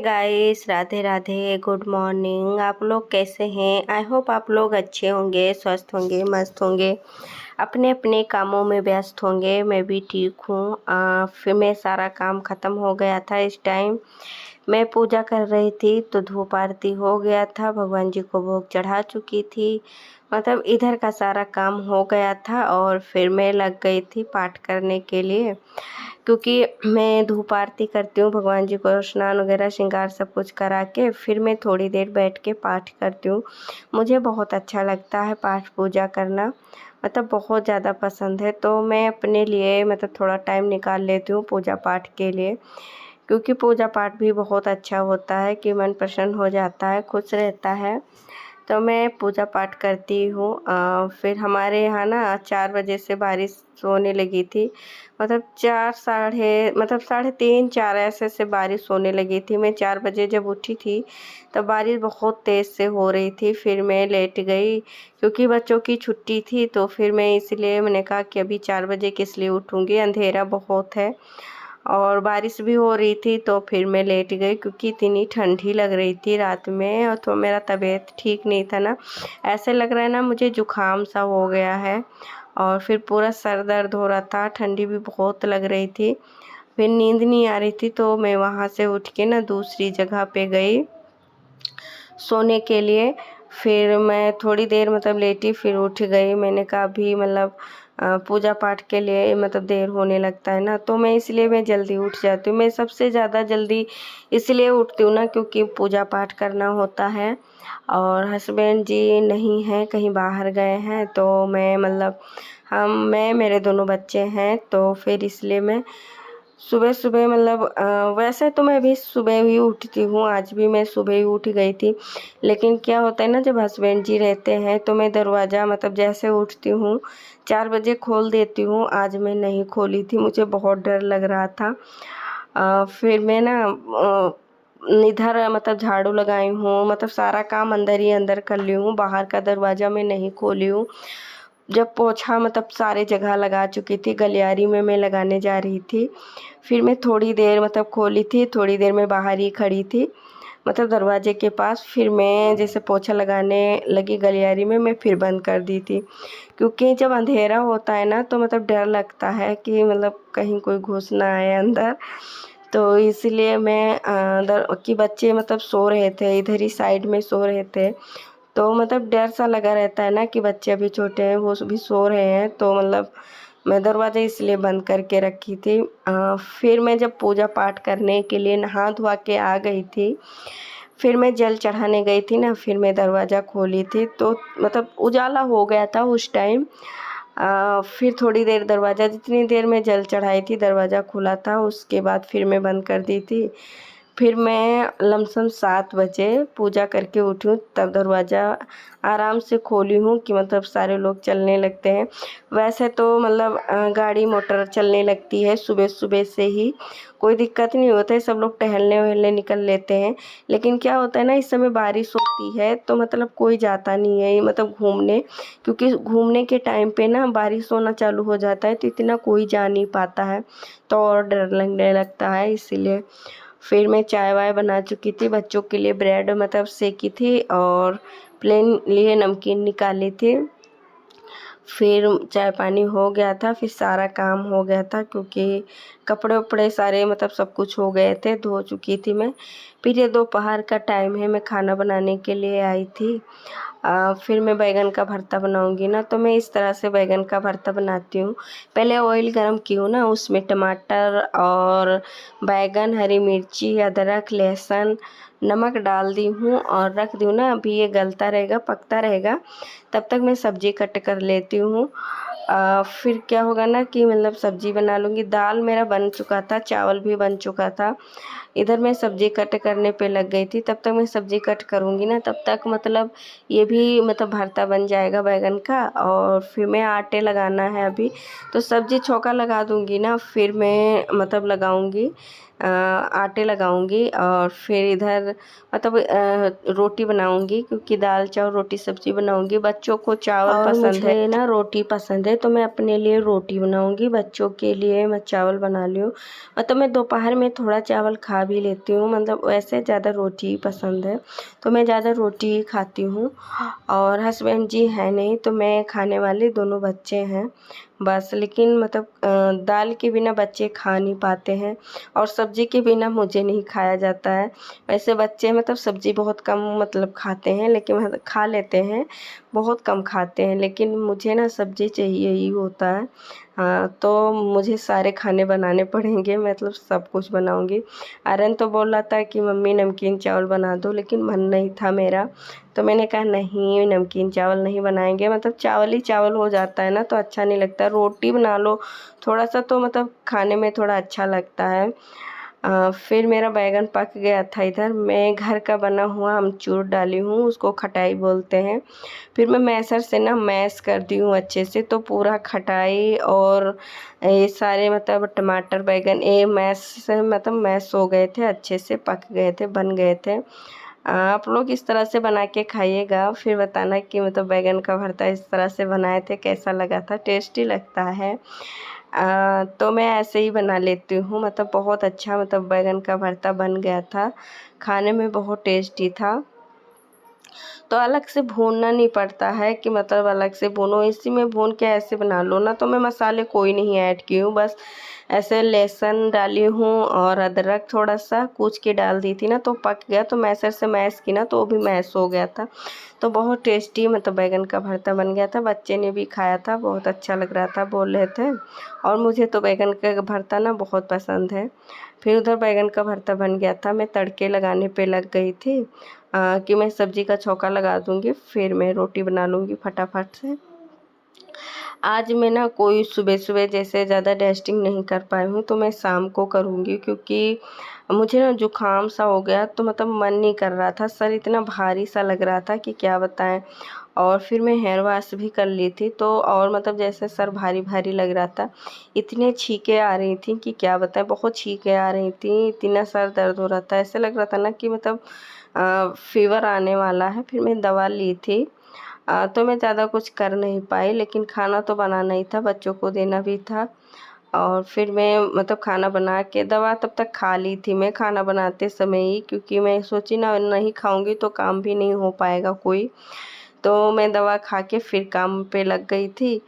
Guys, Radhe Radhe, good morning. आप लोग कैसे हैं? आई होप आप लोग अच्छे होंगे, स्वस्थ होंगे, मस्त होंगे, अपने अपने कामों में व्यस्त होंगे। मैं भी ठीक हूँ। फिर मैं सारा काम ख़त्म हो गया था। इस टाइम मैं पूजा कर रही थी तो धूप आरती हो गया था, भगवान जी को भोग चढ़ा चुकी थी। मतलब इधर का सारा काम हो गया था और फिर मैं लग गई थी पाठ करने के लिए, क्योंकि मैं धूप आरती करती हूँ, भगवान जी को स्नान वगैरह श्रृंगार सब कुछ करा के फिर मैं थोड़ी देर बैठ के पाठ करती हूँ। मुझे बहुत अच्छा लगता है पाठ पूजा करना, मतलब बहुत ज़्यादा पसंद है। तो मैं अपने लिए मतलब थोड़ा टाइम निकाल लेती हूँ पूजा पाठ के लिए, क्योंकि पूजा पाठ भी बहुत अच्छा होता है कि मन प्रसन्न हो जाता है, खुश रहता है। तो मैं पूजा पाठ करती हूँ। फिर हमारे यहाँ ना 4 बजे से बारिश होने लगी थी। मतलब 4 साढ़े मतलब साढ़े 3 4 ऐसे से बारिश होने लगी थी। मैं 4 बजे जब उठी थी तब बारिश बहुत तेज़ से हो रही थी। फिर मैं लेट गई क्योंकि बच्चों की छुट्टी थी, तो फिर मैं इसलिए मैंने कहा कि अभी 4 बजे किस लिए उठूँगी, अंधेरा बहुत है और बारिश भी हो रही थी। तो फिर मैं लेट गई क्योंकि इतनी ठंडी लग रही थी रात में, और तो मेरा तबीयत ठीक नहीं था ना, ऐसे लग रहा है ना मुझे जुकाम सा हो गया है और फिर पूरा सर दर्द हो रहा था, ठंडी भी बहुत लग रही थी। फिर नींद नहीं आ रही थी तो मैं वहाँ से उठ के ना दूसरी जगह पे गई सोने के लिए। फिर मैं थोड़ी देर मतलब लेटी, फिर उठ गई। मैंने कहा अभी मतलब पूजा पाठ के लिए मतलब देर होने लगता है ना, तो मैं इसलिए मैं जल्दी उठ जाती हूँ। मैं सबसे ज़्यादा जल्दी इसलिए उठती हूँ ना क्योंकि पूजा पाठ करना होता है और हस्बैंड जी नहीं हैं, कहीं बाहर गए हैं। तो मैं मतलब मैं मेरे दोनों बच्चे हैं, तो फिर इसलिए मैं सुबह सुबह मतलब वैसे तो मैं भी सुबह ही उठती हूँ, आज भी मैं सुबह ही उठ गई थी। लेकिन क्या होता है ना, जब हस्बैंड जी रहते हैं तो मैं दरवाज़ा मतलब जैसे उठती हूँ 4 बजे खोल देती हूँ। आज मैं नहीं खोली थी, मुझे बहुत डर लग रहा था। फिर मैं ना इधर मतलब झाड़ू लगाई हूँ, मतलब सारा काम अंदर ही अंदर कर ली हूँ, बाहर का दरवाज़ा मैं नहीं खोली हूँ। जब पोछा मतलब सारे जगह लगा चुकी थी, गलियारी में मैं लगाने जा रही थी। फिर मैं थोड़ी देर मतलब खोली थी, थोड़ी देर मैं बाहर ही खड़ी थी मतलब दरवाजे के पास। फिर मैं जैसे पोछा लगाने लगी गलियारी में, मैं फिर बंद कर दी थी, क्योंकि जब अंधेरा होता है ना तो मतलब डर लगता है कि मतलब कहीं कोई घुस ना आए अंदर। तो इसलिए मैं कि बच्चे मतलब सो रहे थे, इधर ही साइड में सो रहे थे, तो मतलब डर सा लगा रहता है ना कि बच्चे अभी छोटे हैं, वो भी सो रहे हैं। तो मतलब मैं दरवाज़ा इसलिए बंद करके रखी थी। फिर मैं जब पूजा पाठ करने के लिए नहा धोवा के आ गई थी, फिर मैं जल चढ़ाने गई थी ना, फिर मैं दरवाज़ा खोली थी तो मतलब उजाला हो गया था उस टाइम। फिर थोड़ी देर दरवाज़ा, जितनी देर मैं जल चढ़ाई थी दरवाज़ा खुला था, उसके बाद फिर मैं बंद कर दी थी। फिर मैं लमसम 7 बजे पूजा करके उठी हूँ, तब दरवाज़ा आराम से खोली हूँ कि मतलब सारे लोग चलने लगते हैं। वैसे तो मतलब गाड़ी मोटर चलने लगती है सुबह सुबह से ही, कोई दिक्कत नहीं होता है, सब लोग टहलने वहलने निकल लेते हैं। लेकिन क्या होता है ना, इस समय बारिश होती है तो मतलब कोई जाता नहीं है मतलब घूमने, क्योंकि घूमने के टाइम पे ना बारिश होना चालू हो जाता है तो इतना कोई जा नहीं पाता है, तो और डर लगने लगता है इसीलिए। फिर मैं चाय वाय बना चुकी थी, बच्चों के लिए ब्रेड मतलब सेकी थी और प्लेन लिए नमकीन निकाली थी। फिर चाय पानी हो गया था, फिर सारा काम हो गया था, क्योंकि कपड़े उपड़े सारे मतलब सब कुछ हो गए थे, धो चुकी थी मैं। फिर ये दोपहर का टाइम है, मैं खाना बनाने के लिए आई थी। फिर मैं बैंगन का भरता बनाऊंगी ना, तो मैं इस तरह से बैंगन का भरता बनाती हूँ। पहले ऑयल गरम की हूँ ना, उसमें टमाटर और बैंगन, हरी मिर्ची, अदरक, लहसुन, नमक डाल दी हूँ और रख दी हूँ ना। अभी ये गलता रहेगा, पकता रहेगा, तब तक मैं सब्ज़ी कट कर लेती हूँ। फिर क्या होगा ना कि मतलब सब्ज़ी बना लूँगी। दाल मेरा बन चुका था, चावल भी बन चुका था। इधर मैं सब्ज़ी कट करने पे लग गई थी, तब तक मैं सब्ज़ी कट करूँगी ना, तब तक मतलब ये भी मतलब भरता बन जाएगा बैंगन का। और फिर मैं आटे लगाना है अभी, तो सब्ज़ी छौंका लगा दूँगी ना, फिर मैं मतलब लगाऊँगी आटे लगाऊंगी और फिर इधर मतलब रोटी बनाऊंगी, क्योंकि दाल चावल रोटी सब्जी बनाऊंगी। बच्चों को चावल पसंद है ना, रोटी पसंद है, तो मैं अपने लिए रोटी बनाऊंगी, बच्चों के लिए मैं चावल बना लूँ। मतलब मैं दोपहर में थोड़ा चावल खा भी लेती हूँ, मतलब वैसे ज़्यादा रोटी पसंद है तो मैं ज़्यादा रोटी खाती हूँ। और हस्बैंड जी है नहीं तो मैं खाने वाली, दोनों बच्चे हैं बस। लेकिन मतलब दाल के बिना बच्चे खा नहीं पाते हैं और सब्ज़ी के बिना मुझे नहीं खाया जाता है। वैसे बच्चे मतलब सब्ज़ी बहुत कम मतलब खाते हैं, लेकिन मतलब खा लेते हैं, बहुत कम खाते हैं, लेकिन मुझे ना सब्ज़ी चाहिए ही होता है। हाँ, तो मुझे सारे खाने बनाने पड़ेंगे, मतलब सब कुछ बनाऊंगी। आर्यन तो बोल रहा था कि मम्मी नमकीन चावल बना दो, लेकिन मन नहीं था मेरा, तो मैंने कहा नहीं, नमकीन चावल नहीं बनाएंगे। मतलब चावल ही चावल हो जाता है ना, तो अच्छा नहीं लगता। रोटी बना लो थोड़ा सा तो मतलब खाने में थोड़ा अच्छा लगता है। फिर मेरा बैगन पक गया था। इधर मैं घर का बना हुआ अमचूर डाली हूँ, उसको खटाई बोलते हैं। फिर मैं मैसर से ना मैश करती हूँ अच्छे से, तो पूरा खटाई और ये सारे मतलब टमाटर बैगन ये मैश से मतलब मैश हो गए थे, अच्छे से पक गए थे, बन गए थे। आप लोग इस तरह से बना के खाइएगा, फिर बताना कि मतलब बैगन का भरता इस तरह से बनाए थे कैसा लगा था। टेस्टी लगता है। तो मैं ऐसे ही बना लेती हूँ, मतलब बहुत अच्छा मतलब बैगन का भरता बन गया था, खाने में बहुत टेस्टी था। तो अलग से भूनना नहीं पड़ता है कि मतलब अलग से भूनो, इसी में भून के ऐसे बना लो ना। तो मैं मसाले कोई नहीं ऐड की हूँ, बस ऐसे लहसुन डाली हूँ और अदरक थोड़ा सा कूच के डाल दी थी ना, तो पक गया। तो मैसर से मैश की ना, तो वो भी मैश हो गया था। तो बहुत टेस्टी मतलब बैगन का भरता बन गया था। बच्चे ने भी खाया था, बहुत अच्छा लग रहा था, बोल रहे थे। और मुझे तो बैगन का भरता ना बहुत पसंद है। फिर उधर बैगन का भरता बन गया था, मैं तड़के लगाने पे लग गई थी कि मैं सब्ज़ी का छौंका लगा दूँगी, फिर मैं रोटी बना लूँगी फटाफट से। आज मैं ना कोई सुबह-सुबह जैसे ज़्यादा डेस्टिंग नहीं कर पाई हूँ, तो मैं शाम को करूँगी, क्योंकि मुझे ना ज़ुकाम सा हो गया, तो मतलब मन नहीं कर रहा था, सर इतना भारी सा लग रहा था कि क्या बताएँ। और फिर मैं हेयर वॉश भी कर ली थी, तो और मतलब जैसे सर भारी-भारी लग रहा था, इतनी छींकें आ रही थी कि क्या बताएँ, बहुत छींकें आ रही थी, इतना सर दर्द हो रहा था, ऐसे लग रहा था ना कि मतलब फ़ीवर आने वाला है। फिर मैं दवा ली थी। तो मैं ज़्यादा कुछ कर नहीं पाई, लेकिन खाना तो बनाना ही था, बच्चों को देना भी था। और फिर मैं मतलब खाना बना के दवा तब तक खा ली थी मैं खाना बनाते समय ही, क्योंकि मैं सोची ना नहीं खाऊंगी तो काम भी नहीं हो पाएगा कोई। तो मैं दवा खा के फिर काम पे लग गई थी।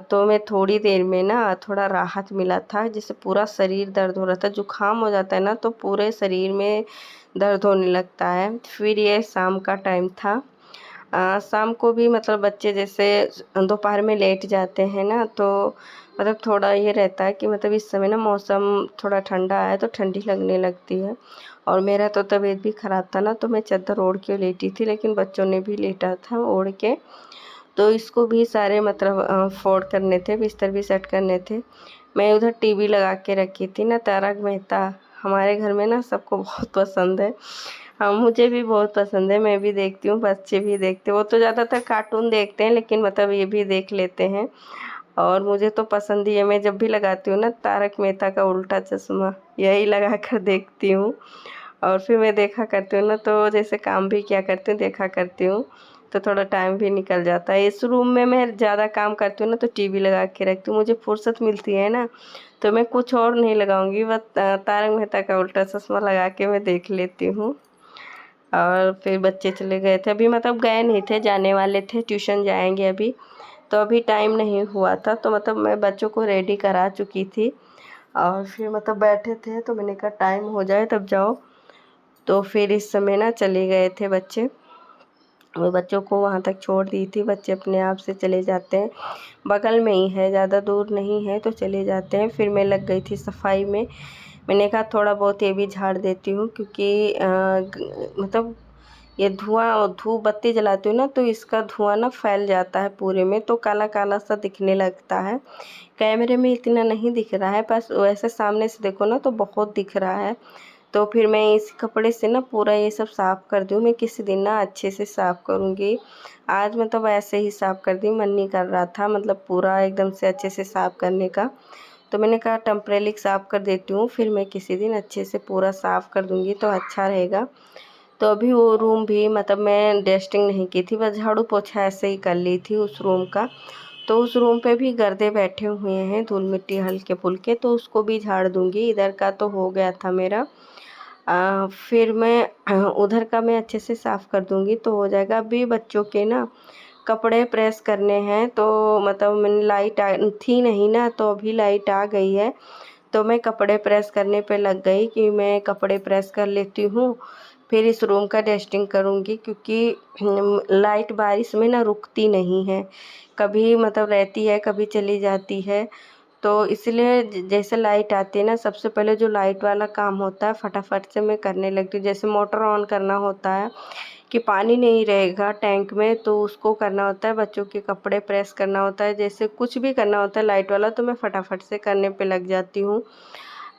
तो मैं थोड़ी देर में ना थोड़ा राहत मिला था, जिससे पूरा शरीर दर्द हो रहा था। जुकाम हो जाता है ना तो पूरे शरीर में दर्द होने लगता है। फिर ये शाम का टाइम था। शाम को भी मतलब बच्चे जैसे दोपहर में लेट जाते हैं ना, तो मतलब थोड़ा ये रहता है कि मतलब इस समय ना मौसम थोड़ा ठंडा है तो ठंडी लगने लगती है। और मेरा तो तबीयत भी ख़राब था ना, तो मैं चादर ओढ़ के लेटी थी, लेकिन बच्चों ने भी लेटा था ओढ़ के। तो इसको भी सारे मतलब फोल्ड करने थे, बिस्तर भी सेट करने थे। मैं उधर टीवी लगा के रखी थी ना, तारक मेहता। हमारे घर में ना सबको बहुत पसंद है। हाँ, मुझे भी बहुत पसंद है, मैं भी देखती हूँ, बच्चे भी देखते हैं। वो तो ज़्यादातर कार्टून देखते हैं, लेकिन मतलब ये भी देख लेते हैं। और मुझे तो पसंद ही है, मैं जब भी लगाती हूँ ना तारक मेहता का उल्टा चश्मा, यही लगा कर देखती हूँ। और फिर मैं देखा करती हूँ ना, तो जैसे काम भी किया करती हूँ, देखा करती हूँ, तो थोड़ा टाइम भी निकल जाता है। इस रूम में मैं ज़्यादा काम करती हूँ ना, तो टीवी लगा के रखती हूँ, मुझे फुर्सत मिलती है ना, तो मैं कुछ और नहीं लगाऊंगी, बस तारक मेहता का उल्टा चश्मा लगा के मैं देख लेती हूँ। और फिर बच्चे चले गए थे, अभी मतलब गए नहीं थे, जाने वाले थे, ट्यूशन जाएंगे अभी। तो अभी टाइम नहीं हुआ था, तो मतलब मैं बच्चों को रेडी करा चुकी थी। और फिर मतलब बैठे थे, तो मैंने कहा टाइम हो जाए तब जाओ। तो फिर इस समय ना चले गए थे बच्चे, मैं बच्चों को वहाँ तक छोड़ दी थी, बच्चे अपने आप से चले जाते हैं, बगल में ही है, ज़्यादा दूर नहीं है, तो चले जाते हैं। फिर मैं लग गई थी सफाई में। मैंने कहा थोड़ा बहुत ये भी झाड़ देती हूँ, क्योंकि मतलब ये धुआं धूप बत्ती जलाती हूँ ना, तो इसका धुआं ना फैल जाता है पूरे में, तो काला काला सा दिखने लगता है। कैमरे में इतना नहीं दिख रहा है, बस वैसे सामने से देखो ना तो बहुत दिख रहा है। तो फिर मैं इस कपड़े से ना पूरा ये सब साफ़ कर दूँ। मैं किसी दिन ना अच्छे से साफ़ करूँगी। आज मतलब ऐसे ही साफ़ कर दी, मन नहीं कर रहा था मतलब पूरा एकदम से अच्छे से साफ़ करने का। तो मैंने कहा टेम्परेली साफ़ कर देती हूँ, फिर मैं किसी दिन अच्छे से पूरा साफ़ कर दूँगी तो अच्छा रहेगा। तो अभी वो रूम भी मतलब मैं डस्टिंग नहीं की थी, बस झाड़ू पोछा ऐसे ही कर ली थी उस रूम का। तो उस रूम पे भी गर्दे बैठे हुए हैं, धूल मिट्टी हल्के फुल्के, तो उसको भी झाड़ दूँगी। इधर का तो हो गया था मेरा। फिर मैं उधर का मैं अच्छे से साफ़ कर दूँगी तो हो जाएगा। अभी बच्चों के ना कपड़े प्रेस करने हैं, तो मतलब मैंने लाइट थी नहीं ना, तो अभी लाइट आ गई है। तो मैं कपड़े प्रेस करने पे लग गई कि मैं कपड़े प्रेस कर लेती हूँ, फिर इस रूम का डस्टिंग करूँगी, क्योंकि लाइट बारिश में ना रुकती नहीं है, कभी मतलब रहती है कभी चली जाती है। तो इसलिए जैसे लाइट आती है ना, सबसे पहले जो लाइट वाला काम होता है फटाफट से मैं करने लगती हूँ। जैसे मोटर ऑन करना होता है कि पानी नहीं रहेगा टैंक में, तो उसको करना होता है, बच्चों के कपड़े प्रेस करना होता है, जैसे कुछ भी करना होता है लाइट वाला, तो मैं फटाफट से करने पे लग जाती हूँ।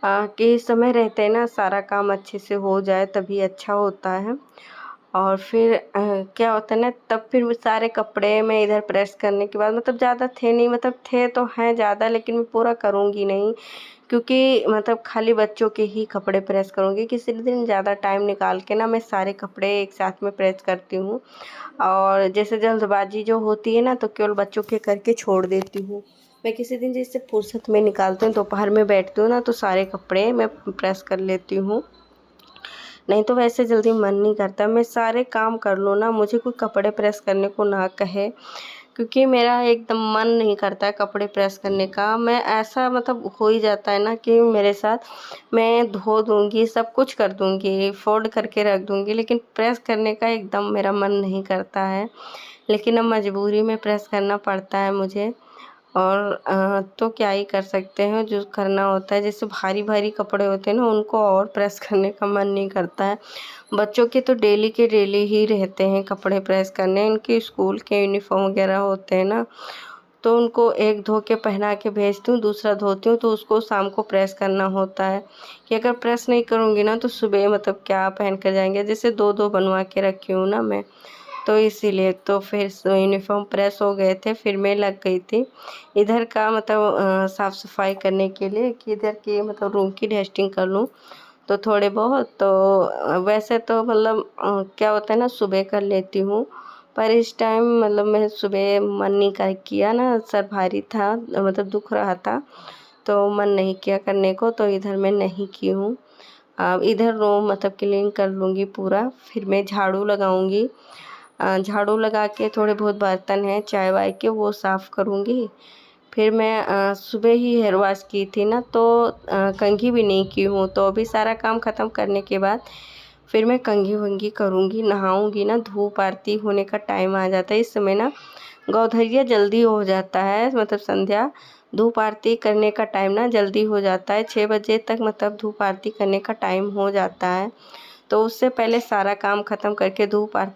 कि समय रहते हैं ना सारा काम अच्छे से हो जाए तभी अच्छा होता है। और फिर क्या होता है ना, तब फिर वो सारे कपड़े मैं इधर प्रेस करने के बाद, मतलब ज़्यादा थे नहीं, मतलब थे तो हैं ज़्यादा, लेकिन मैं पूरा करूँगी नहीं, क्योंकि मतलब खाली बच्चों के ही कपड़े प्रेस करूँगी। किसी दिन ज़्यादा टाइम निकाल के ना मैं सारे कपड़े एक साथ में प्रेस करती हूँ, और जैसे जल्दबाजी जो होती है ना, तो केवल बच्चों के करके छोड़ देती हूँ। मैं किसी दिन जैसे फुर्सत में निकालती हूँ, दोपहर में बैठती हूँ ना, तो सारे कपड़े मैं प्रेस कर लेती हूँ। नहीं तो वैसे जल्दी मन नहीं करता, मैं सारे काम कर लूँ ना, मुझे कोई कपड़े प्रेस करने को ना कहे, क्योंकि मेरा एकदम मन नहीं करता है कपड़े प्रेस करने का। मैं ऐसा मतलब हो ही जाता है ना कि मेरे साथ, मैं धो दूँगी, सब कुछ कर दूँगी, फ़ोल्ड करके रख दूँगी, लेकिन प्रेस करने का एकदम मेरा मन नहीं करता है। लेकिन अब मजबूरी में प्रेस करना पड़ता है मुझे, और तो क्या ही कर सकते हैं, जो करना होता है। जैसे भारी-भारी कपड़े होते हैं ना, उनको और प्रेस करने का मन नहीं करता है। बच्चों के तो डेली के डेली ही रहते हैं कपड़े प्रेस करने, उनके स्कूल के यूनिफ़ॉर्म वगैरह होते हैं ना, तो उनको एक धो के पहना के भेजती हूँ, दूसरा धोती हूँ, तो उसको शाम को प्रेस करना होता है कि अगर प्रेस नहीं करूँगी ना, तो सुबह मतलब क्या पहन कर जाएँगे। जैसे 2-2 बनवा के रखी हूँ ना मैं, तो इसीलिए तो फिर यूनिफ़ॉर्म प्रेस हो गए थे, फिर मैं लग गई थी इधर का मतलब साफ़ सफाई करने के लिए, कि इधर की मतलब रूम की डस्टिंग कर लूँ। तो थोड़े बहुत तो वैसे तो मतलब क्या होता है ना, सुबह कर लेती हूँ, पर इस टाइम मतलब मैं सुबह मन नहीं कर किया ना, सर भारी था, मतलब दुख रहा था, तो मन नहीं किया करने को, तो इधर मैं नहीं की हूँ। अब इधर रूम मतलब क्लीन कर लूँगी पूरा, फिर मैं झाड़ू लगाऊँगी। झाड़ू लगा के थोड़े बहुत बर्तन हैं चाय वाय के, वो साफ़ करूँगी। फिर मैं सुबह ही हेयर वॉश की थी ना, तो कंघी भी नहीं की हूँ, तो अभी सारा काम ख़त्म करने के बाद फिर मैं कंघी-वंघी करूँगी, नहाऊँगी ना, धूप आरती होने का टाइम आ जाता है। इस समय ना गौधैया जल्दी हो जाता है, मतलब संध्या धूप आरती करने का टाइम ना जल्दी हो जाता है, 6 बजे तक मतलब धूप आरती करने का टाइम हो जाता है। तो उससे पहले सारा काम ख़त्म करके धूप आरती